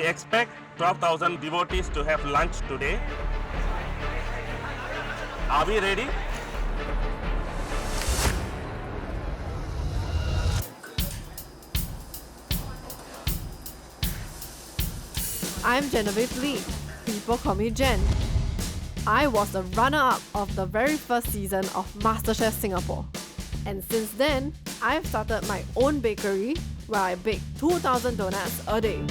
expect 12,000 devotees to have lunch today. Are we ready? I'm Genevieve Lee. People call me Jen. I was the runner-up of the very first season of Masterchef Singapore. And since then, I've started my own bakery where I bake 2,000 donuts a day.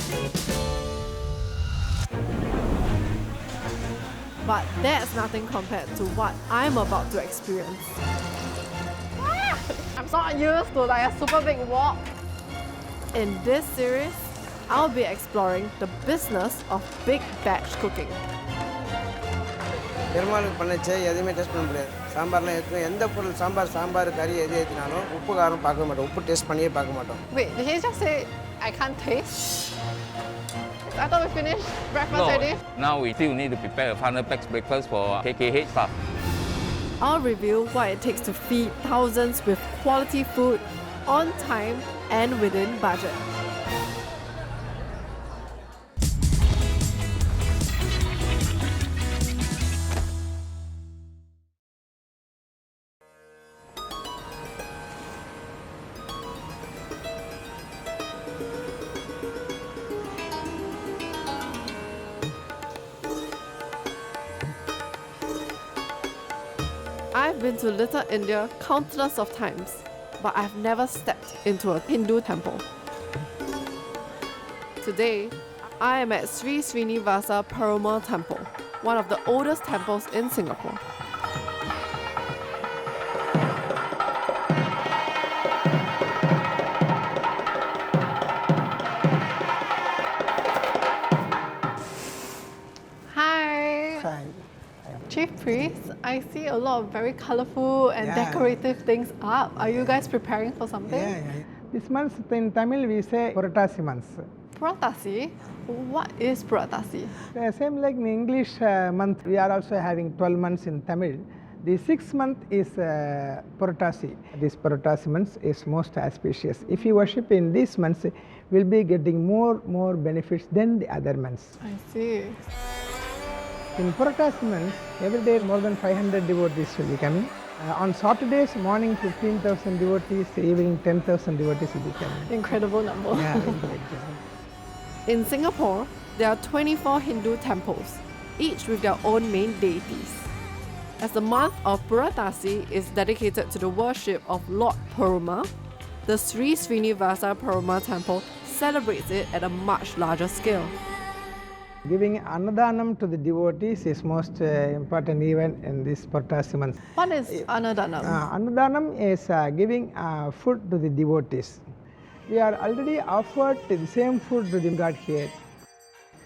But that's nothing compared to what I'm about to experience. I'm not used to like a super big wok. In this series, I'll be exploring the business of big batch cooking. பெருமாளுக்கு பண்ணச்சே எதுவுமே taste பண்ண முடியாது. சாம்பார்லாம் ஏற்றும் எந்த பொருள் சாம்பார் கறி எது ஏற்றினாலும் உப்பு காரம் பார்க்க மாட்டோம். உப்பு டேஸ்ட் பண்ணியே பார்க்க மாட்டோம். Wait, did he just say I can't taste? I thought we finished breakfast already. Now we still need to prepare a final packed breakfast for KKH staff. I'll reveal what it takes to feed thousands with quality food on time and within budget. I've been to Little India countless of times, but I've never stepped into a Hindu temple. Today, I am at Sri Srinivasa Perumal Temple, one of the oldest temples in Singapore. Hi. Chief Priest, I see a lot of very colorful and decorative things up. Are you guys preparing for something? This month in Tamil we say Purattasi month. Purattasi? What is Purattasi? Same like in English month, we are also having 12 months in Tamil. The 6th month is Purattasi. This Purattasi month is most auspicious. If you worship in these months, we'll be getting more benefits than the other months. I see. In Purattasi month, every day more than 500 devotees will be coming. On Saturdays, morning 15,000 devotees, evening 10,000 devotees will be coming. Incredible number. In Singapore, there are 24 Hindu temples, each with their own main deities. As the month of Purattasi is dedicated to the worship of Lord Perumal, the Sri Srinivasa Perumal Temple celebrates it at a much larger scale. Giving Annadanam to the devotees is most important event in this Purattasi month. What is Annadanam? Annadanam is giving food to the devotees. We are already offered the same food to the God here.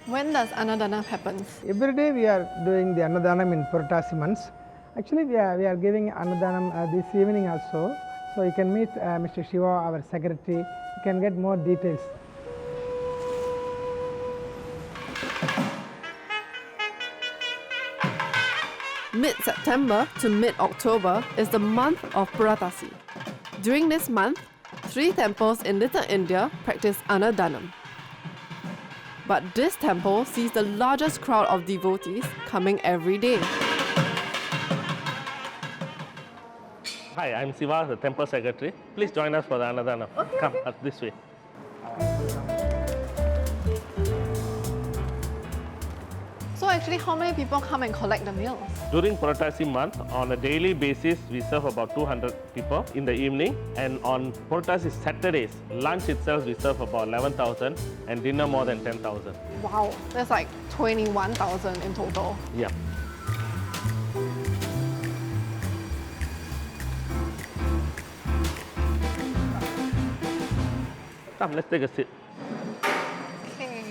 When does Annadanam happen? Every day we are doing the Annadanam in Purattasi months. Actually we are giving Annadanam this evening also. So you can meet Mr. Shiva, our secretary. You can get more details. Mid-September to mid-October is the month of Purattasi. During this month, 3 temples in Little India practice Annadanam. But this temple sees the largest crowd of devotees coming every day. Hi, I'm Siva, the temple secretary. Please join us for the Annadanam. Come this way. So actually, how many people come and collect the meals? During Purattasi month, on a daily basis, we serve about 200 people in the evening. And on Purattasi Saturdays, lunch itself, we serve about 11,000 and dinner more than 10,000. Wow, that's like 21,000 in total. Yeah. Come, let's take a sit. Okay.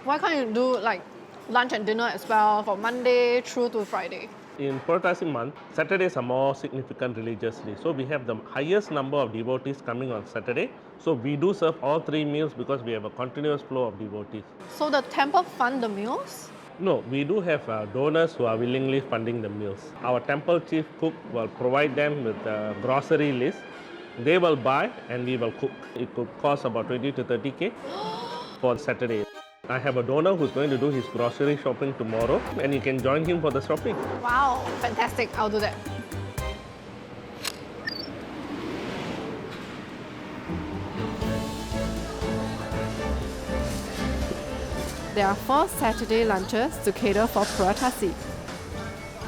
Why can't you do like lunch and dinner as well for Monday through to Friday? In Purattasi month, Saturdays are more significant religiously. So we have the highest number of devotees coming on Saturday. So we do serve all 3 meals because we have a continuous flow of devotees. So the temple fund the meals? No, we do have donors who are willingly funding the meals. Our temple chief cook will provide them with a grocery list. They will buy and we will cook. It could cost about 20 to 30K for Saturday. I have a donor who's going to do his grocery shopping tomorrow, and you can join him for the shopping. Wow, fantastic. I'll do that. There are 4 Saturday lunches to cater for Purattasi.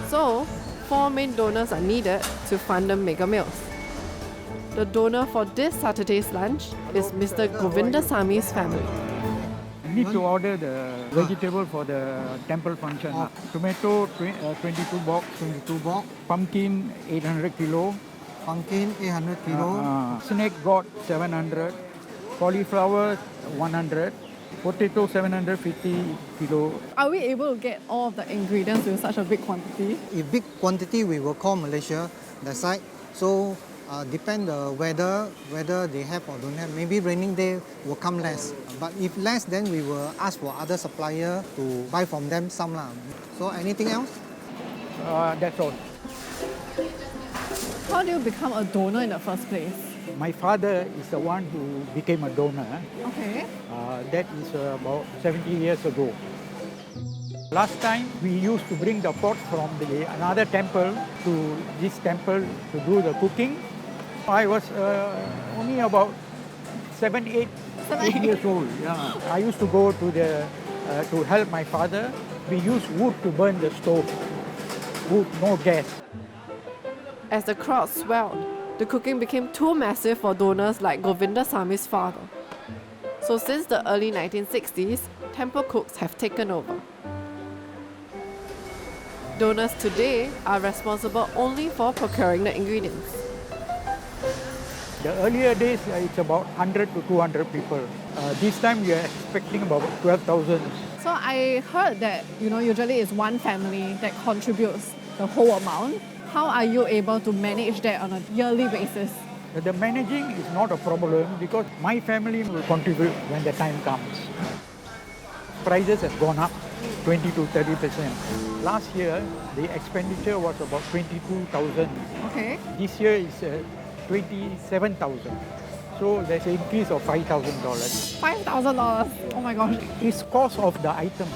So, 4 main donors are needed to fund the mega meals. The donor for this Saturday's lunch is Mr. Govindasami's family. Need to order the vegetable for the temple function. Tomato 22 box, 22 box, pumpkin 800 kilo, pumpkin 800 kilo, snake got 700, cauliflower 100, potato 750 kilo. Are we able to get all of the ingredients with such a big quantity? If big quantity, we will call Malaysia, that side. So depend the weather, whether they have or don't have. Maybe raining day will come less. But if less, then we will ask for other supplier to buy from them some lah. So anything else? That's all. How do you become a donor in the first place? My father is the one who became a donor. Okay. That is about 70 years ago. Last time we used to bring the pot from another temple to this temple to do the cooking. I was only about 8 years old. Yeah. I used to go to help my father. We used wood to burn the stove. Wood, no gas. As the crowd swelled, the cooking became too massive for donors like Govindasami's father. So since the early 1960s, temple cooks have taken over. Donors today are responsible only for procuring the ingredients. The earlier days, it's about 100 to 200 people. This time we are expecting about 12,000. So I heard that, usually it's one family that contributes the whole amount. How are you able to manage that on a yearly basis? The managing is not a problem because my family will contribute when the time comes. Prices have gone up 20 to 30%. Last year, the expenditure was about 22,000. Okay. This year is 27,000. So there's an increase of $5,000. $5,000. Oh my gosh. It's cost of the item.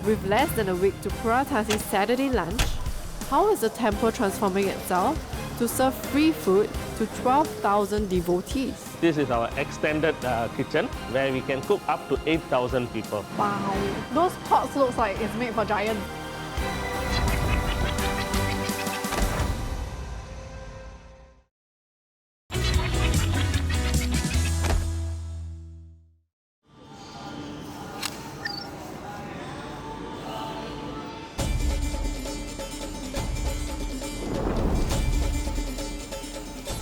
With less than a week to Purattasi's Saturday lunch, how is the temple transforming itself to serve free food to 12,000 devotees? This is our extended kitchen where we can cook up to 8,000 people. Wow. Those pots looks like it's made for giants.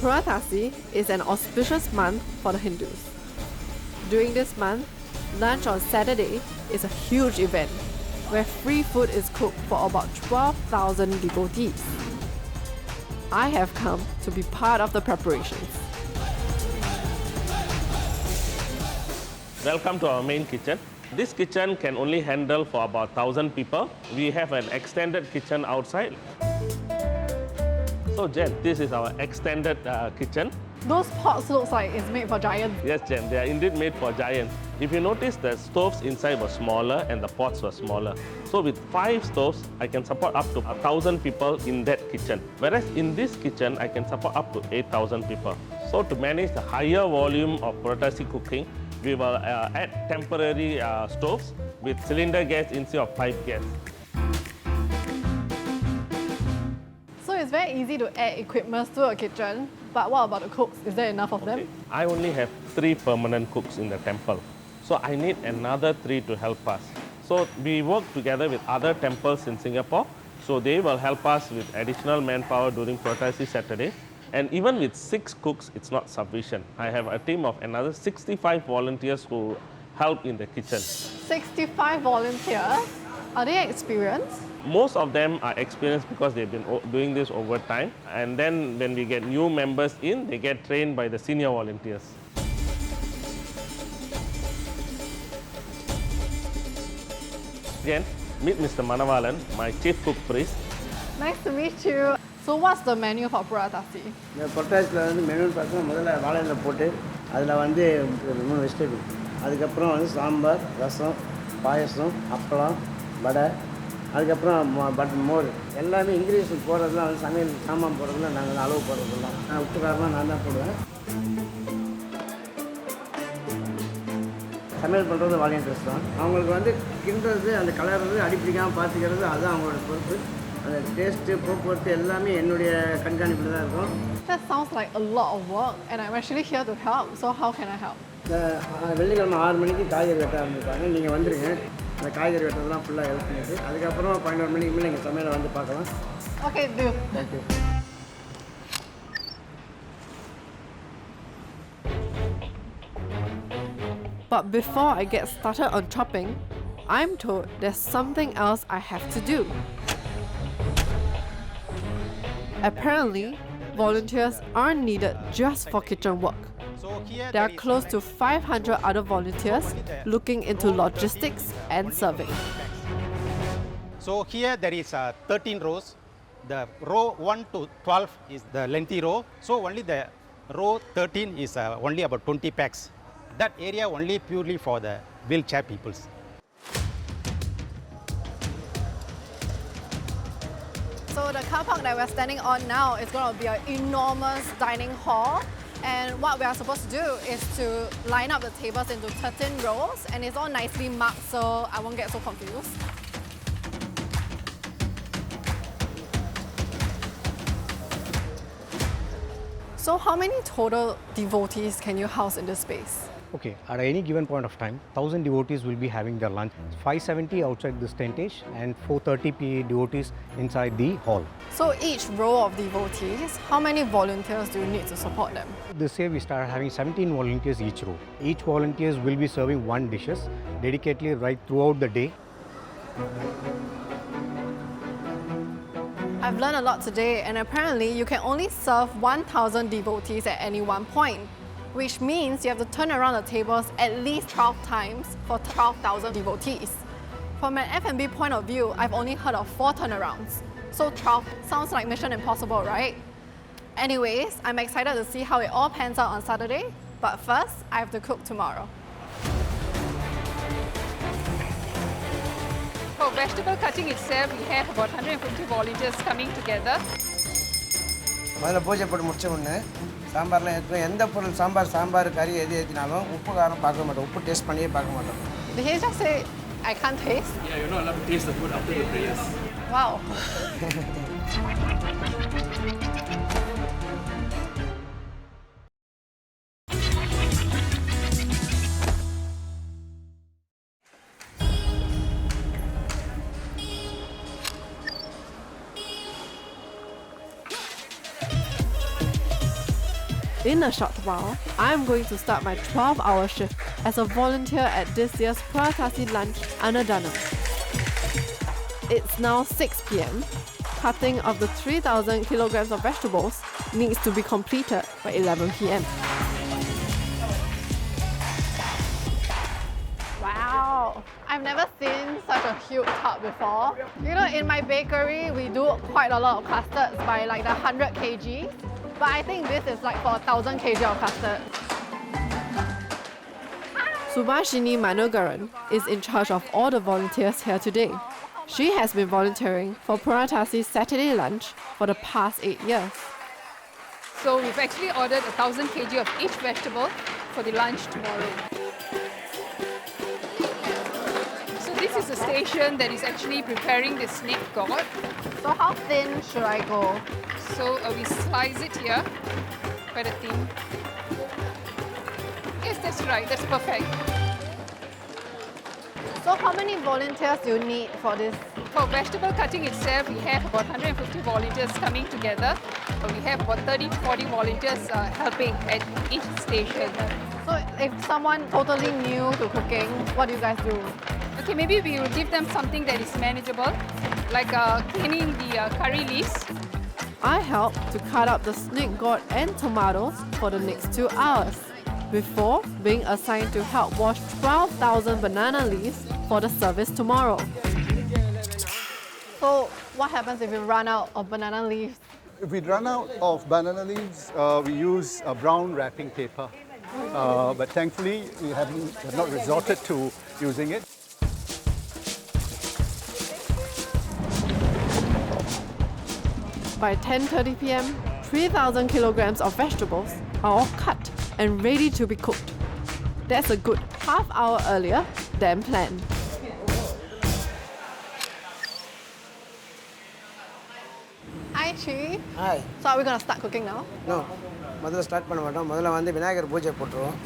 Purattasi is an auspicious month for the Hindus. During this month, lunch on Saturday is a huge event where free food is cooked for about 12,000 devotees. I have come to be part of the preparations. Welcome to our main kitchen. This kitchen can only handle for about 1,000 people. We have an extended kitchen outside. So Jen, this is our extended kitchen. Those pots looks like it's made for giants. Yes Jen, they are indeed made for giants. If you notice, the stoves inside were smaller and the pots were smaller. So with 5 stoves, I can support up to 1,000 people in that kitchen. Whereas in this kitchen, I can support up to 8,000 people. So to manage the higher volume of Purattasi cooking, we will add temporary stoves with cylinder gas instead of pipe gas. So it's very easy to add equipment to a kitchen, but what about the cooks? Is there enough of them? I only have 3 permanent cooks in the temple. So I need another 3 to help us. So we work together with other temples in Singapore. So they will help us with additional manpower during Purattasi Saturday. And even with 6 cooks, it's not sufficient. I have a team of another 65 volunteers who help in the kitchen. 65 volunteers? Are they experienced? Most of them are experienced because they've been doing this over time. And then when we get new members in, they get trained by the senior volunteers. Again, meet Mr. Manavalan, my chief cook priest. Nice to meet you. So what's the menu for Purattasi? இந்த பொட்டாசியில் வந்து மெனுன்னு பார்த்தா முதல்ல வாழையில போட்டு அதில் வந்து 3 vegetable, அதுக்கப்புறம் வந்து சாம்பார், ரசம், பாயசம், அப்பளம், வடை, அதுக்கப்புறம் மோர், எல்லாமே இன்க்ரீடியன்ஸ் போடுறதுலாம் வந்து சமையல் சாமான் போடுறதுலாம் நாங்கள் அளவு போடுறதுலாம் உப்பு காரமாக நான் தான் போடுவேன். சமையல் பண்ணுறது வாலண்டியர்ஸ் தான். அவங்களுக்கு வந்து கிண்டுறது, அந்த கலர்றது, அடிப்பிடிக்காமல் பார்த்துக்கிறது அதுதான் அவங்களோட பொறுப்பு. அந்த டேஸ்ட்டு, போக்குவரத்து எல்லாமே என்னுடைய கண்காணிப்பில் தான் இருக்கும். That sounds like a lot of work and I'm actually here to help. So how can I help? இந்த வெள்ளிக்கிழமை 6 மணிக்கு காய்கறி வெட்ட ஆரம்பிப்பாங்க. நீங்கள் வந்துடுங்க. அந்த காய்கறி வெட்டுறதுலாம் ஃபுல்லாக ஹெல்ப் பண்ணிட்டு அதுக்கப்புறம் 11 மணிக்கு மேலே எங்கள் சமையலை வந்து பார்க்கலாம். Okay, deal. Thank you. But before I get started on chopping, I'm told there's something else I have to do. Apparently, volunteers aren't needed just for kitchen work. There are close to 500 other volunteers looking into logistics and serving. So here there is 13 rows. The row 1 to 12 is the lengthy row. So only the row 13 is only about 20 packs. That area only purely for the wheelchair peoples. So the car park that we're standing on now is going to be an enormous dining hall. And what we are supposed to do is to line up the tables into 13 rows and it's all nicely marked so I won't get so confused. So how many total devotees can you house in this space? Okay, at any given point of time, 1,000 devotees will be having their lunch. 570 outside this tentage and 430 devotees inside the hall. So each row of devotees, how many volunteers do you need to support them? This year we started having 17 volunteers each row. Each volunteers will be serving 1 dishes dedicatedly right throughout the day. I've learned a lot today and apparently you can only serve 1,000 devotees at any one point, which means you have to turn around the tables at least 12 times for 12,000 devotees. From an F&B point of view, I've only heard of 4 turnarounds. So 12 sounds like Mission Impossible, right? Anyways, I'm excited to see how it all pans out on Saturday, but first, I have to cook tomorrow. For vegetable cutting itself, we have about 150 volunteers coming together. முதல்ல பூஜை போட்டு முடிச்ச உடனே சாம்பார்லாம் ஏற்றுவோம். எந்த பொருள் சாம்பார் கறி எது ஏற்றினாலும் உப்பு காரம் பார்க்க மாட்டோம். உப்பு டேஸ்ட் பண்ணியே பார்க்க மாட்டோம். Did he just say I can't taste? Yeah, you're not allowed to taste the food after the prayers. Wow. In a short while, I'm going to start my 12-hour shift as a volunteer at this year's Purattasi lunch Annadana. It's now 6 p.m. Cutting of the 3,000 kilograms of vegetables needs to be completed by 11 p.m. Wow, I've never seen such a huge tub before. You know, in my bakery, we do quite a lot of custards by like the 100 kg. But I think this is like for 1,000 kg of custard. Subhashini Manogaran is in charge of all the volunteers here today. She has been volunteering for Purattasi's Saturday lunch for the past 8 years. So we've actually ordered 1,000 kg of each vegetable for the lunch tomorrow. So this is a station that is actually preparing the snake gourd. So how thin should I go? So we slice it here, quite a thin. Yes, that's right, that's perfect. So how many volunteers do you need for this? For vegetable cutting itself, we have about 150 volunteers coming together. We have about 30 to 40 volunteers helping at each station. So if someone totally new to cooking, what do you guys do? Okay, maybe we will give them something that is manageable, like cleaning the curry leaves. I help to cut up the snake gourd and tomatoes for the next 2 hours, before being assigned to help wash 12,000 banana leaves for the service tomorrow. So what happens if you run out of banana leaves? If we run out of banana leaves, we use brown wrapping paper. But thankfully, we have not resorted to using it. By 10:30 p.m., 3,000 kilograms of vegetables are all cut and ready to be cooked. That's a good half hour earlier than planned. Hi, Chi. Hi. So are we gonna start cooking now? No, முதல்ல start பண்ண மாட்டோம். முதல்ல வந்து விநாயகர் பூஜை போட்டுருவோம்.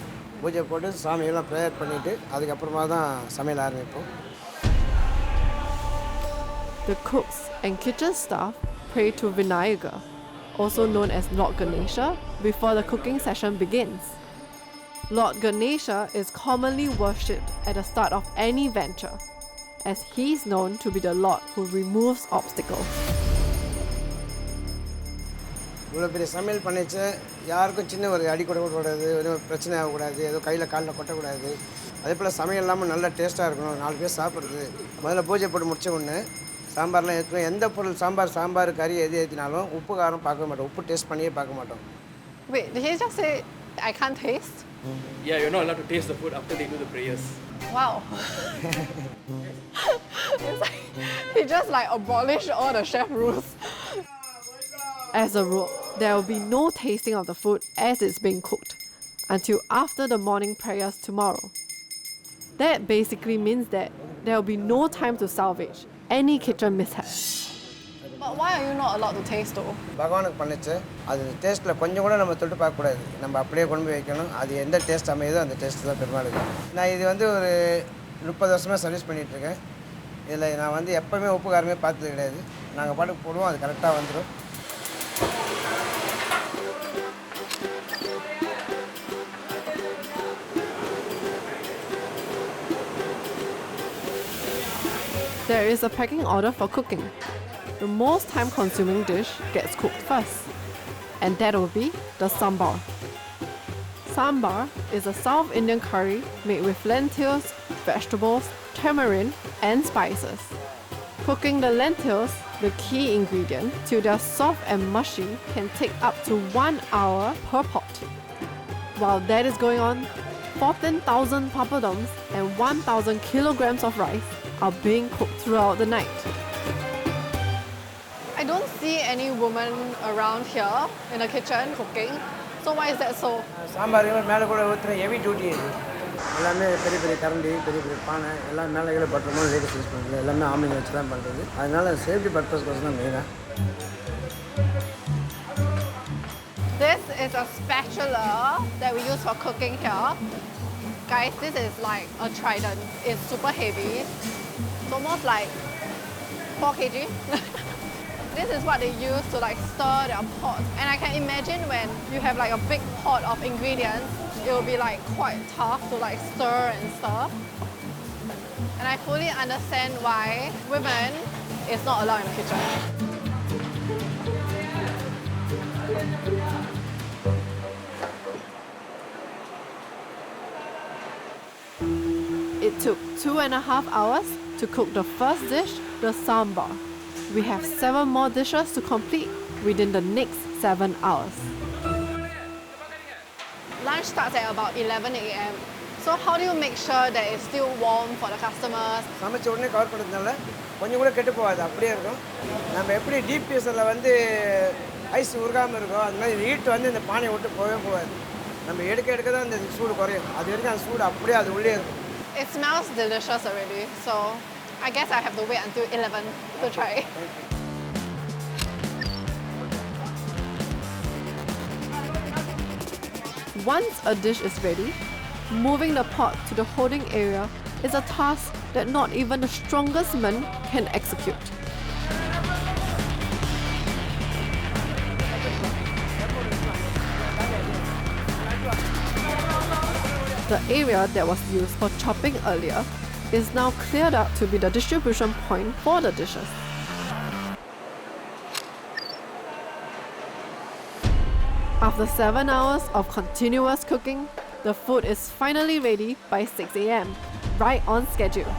பூஜை போட்டு சாமியெல்லாம் ப்ரேயர் பண்ணிவிட்டு அதுக்கப்புறமா தான் சமையல் ஆரம்பிப்போம். The cooks and kitchen staff pray to Vinayaka, also known as Lord Ganesha, before the cooking session begins. Lord Ganesha is commonly worshipped at the start of any venture, as he's known to be the Lord who removes obstacles. இவ்வளோ பெரிய சமையல் பண்ணிச்சு யாருக்கும் சின்ன ஒரு அடி கொடுக்கக்கூடாது, எதுவும் பிரச்சனை ஆகக்கூடாது, எதுவும் கையில் காலில் கொட்டக்கூடாது. அதே போல் சமையல் இல்லாமல் நல்லா டேஸ்ட்டாக இருக்கணும், 4 பேர் சாப்பிட்றது. முதல்ல பூஜை போட்டு முடிச்ச உடனே சாம்பார்லாம் ஏற்றுவோம். எந்த பொருள் சாம்பார் கறி எது ஏற்றினாலும் உப்பு காரம் பார்க்க மாட்டோம், உப்பு டேஸ்ட் பண்ணியே பார்க்க மாட்டோம். Wait, did he just say I can't taste? Yeah, you're not allowed to taste the food after they do the prayers. Wow. It's like, he just like abolished all the chef rules. As a rule, there will be no tasting of the food as it's being cooked until after the morning prayers tomorrow. That basically means that there will be no time to salvage any kitchen mishaps. But why are you not allowed to taste though? பகவானுக்கு பண்ணிச்சு அது டேஸ்ட்டில் கொஞ்சம் கூட நம்ம தொட்டு பார்க்கக்கூடாது, நம்ம அப்படியே கொண்டு போய் வைக்கணும். அது எந்த டேஸ்ட் அமையுதோ அந்த டேஸ்ட் தான் பெருமாளுக்கு. நான் இது வந்து ஒரு 30 வருஷமாக சர்வீஸ் பண்ணிகிட்ருக்கேன். இதில் நான் வந்து எப்போவுமே உப்பு காரமே பார்த்தது கிடையாது. நாங்கள் பாட்டுக்கு போடுவோம், அது கரெக்டாக வந்துடும். There is a pecking order for cooking. The most time-consuming dish gets cooked first, and that will be the sambar. Sambar is a South Indian curry made with lentils, vegetables, tamarind, and spices. Cooking the lentils, the key ingredient, till they're soft and mushy, can take up to 1 hour per pot. While that is going on, 14,000 papadums and 1,000 kilograms of rice are being cooked throughout the night. I don't see any woman around here in the kitchen cooking. So why is that so? Sambar மேலே கூட ஊற்றுற heavy duty இது. எல்லாமே பெரிய பெரிய கரண்டி, பெரிய பெரிய பானை எல்லாம் மேலே கீழே பட்டுறோமோ லேடிஸ் யூஸ் பண்ணுறது, எல்லாமே ஆம்பளைங்க வச்சு தான் பண்ணுறது. அதனால சேஃப்டி பர்பஸ்க்கோசம் தான் மெயினாக. This is a spatula that we use for cooking here. Guys, this is like a trident. It's super heavy. It's almost like 4 kg. This is what they use to like stir their pot. And I can imagine when you have like a big pot of ingredients, it will be like quite tough to like stir and stuff. And I fully understand why women is not allowed in the kitchen. It took 2.5 hours to cook the first dish, the sambar. We have 7 more dishes to complete within the next 7 hours. Lunch starts at about 11 a.m. So how do you make sure that it's still warm for the customers? சமைச்ச உடனே cover பண்ணுறதுனால கொஞ்சம் கூட கெட்டு போகாது, அப்படியே இருக்கும். நம்ம எப்படி டீப் ஃப்ரீசரில் வந்து ஐஸ் உருகாமல் இருக்கும், அது மாதிரி ஹீட் வந்து இந்த பானையை விட்டு போகவே போகாது. நம்ம எடுக்க தான் இந்த சூடு குறையும். அது வரைக்கும் அந்த சூடு அப்படியே அது உள்ளே இருக்கும். It smells delicious already, so I guess I have to wait until 11 to try. Once a dish is ready, moving the pot to the holding area is a task that not even the strongest men can execute. The area that was used for chopping earlier is now cleared up to be the distribution point for the dishes. After 7 hours of continuous cooking, the food is finally ready by 6 a.m., right on schedule.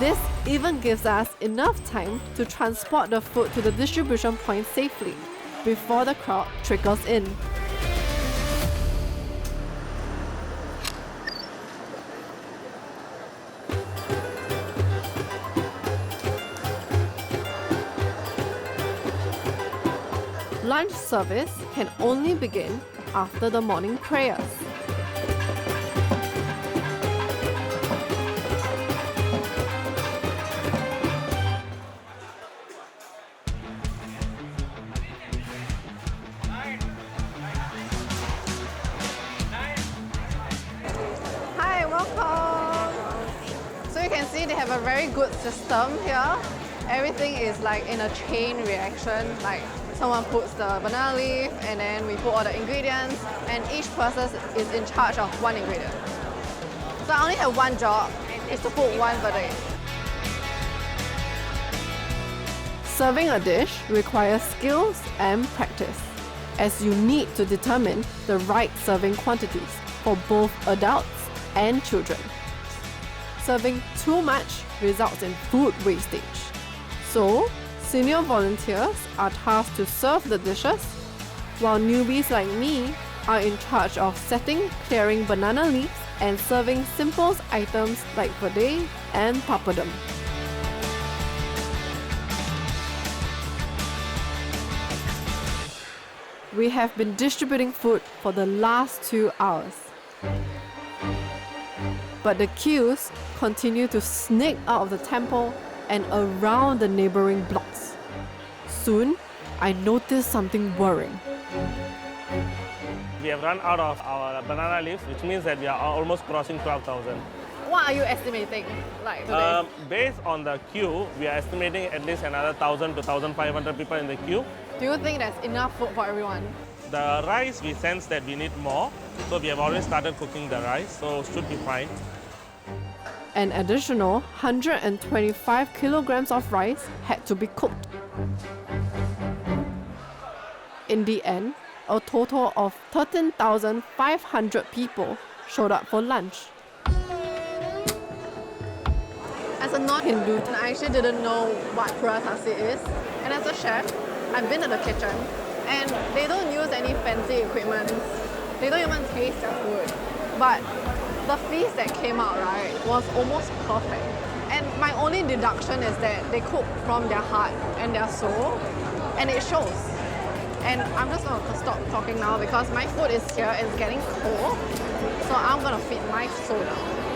This even gives us enough time to transport the food to the distribution point safely before the crowd trickles in. Lunch service can only begin after the morning prayers. Hi, welcome. So you can see they have a very good system here. Everything is like in a chain reaction, like someone puts the banana leaf and then we put all the ingredients and each person is in charge of one ingredient. So I only have one job, is to put one per day. Serving a dish requires skills and practice, as you need to determine the right serving quantities for both adults and children. Serving too much results in food wastage. So, senior volunteers are tasked to serve the dishes, while newbies like me are in charge of setting, clearing banana leaves, and serving simple items like vade and papadum. We have been distributing food for the last 2 hours. But the queues continue to snake out of the temple and around the neighboring blocks. Soon, I noticed something worrying. We have run out of our banana leaves, which means that we are almost crossing 12,000. What are you estimating like today? Based on the queue, we are estimating at least another 1,000 to 1,500 people in the queue. Do you think there's enough food for everyone? The rice, we sense that we need more, so we have already started cooking the rice, so should be fine. An additional 125 kilograms of rice had to be cooked. In the end, a total of 13,500 people showed up for lunch. As a non-Hindu, I actually didn't know what Purattasi is. And as a chef, I've been to the kitchen and they don't use any fancy equipment. They don't even taste their food. But the feast that came out, right, was almost perfect. And my only deduction is that they cook from their heart and their soul, and it shows. And I'm just going to stop talking now because my food is here, it's getting cold. So I'm going to feed my soul now.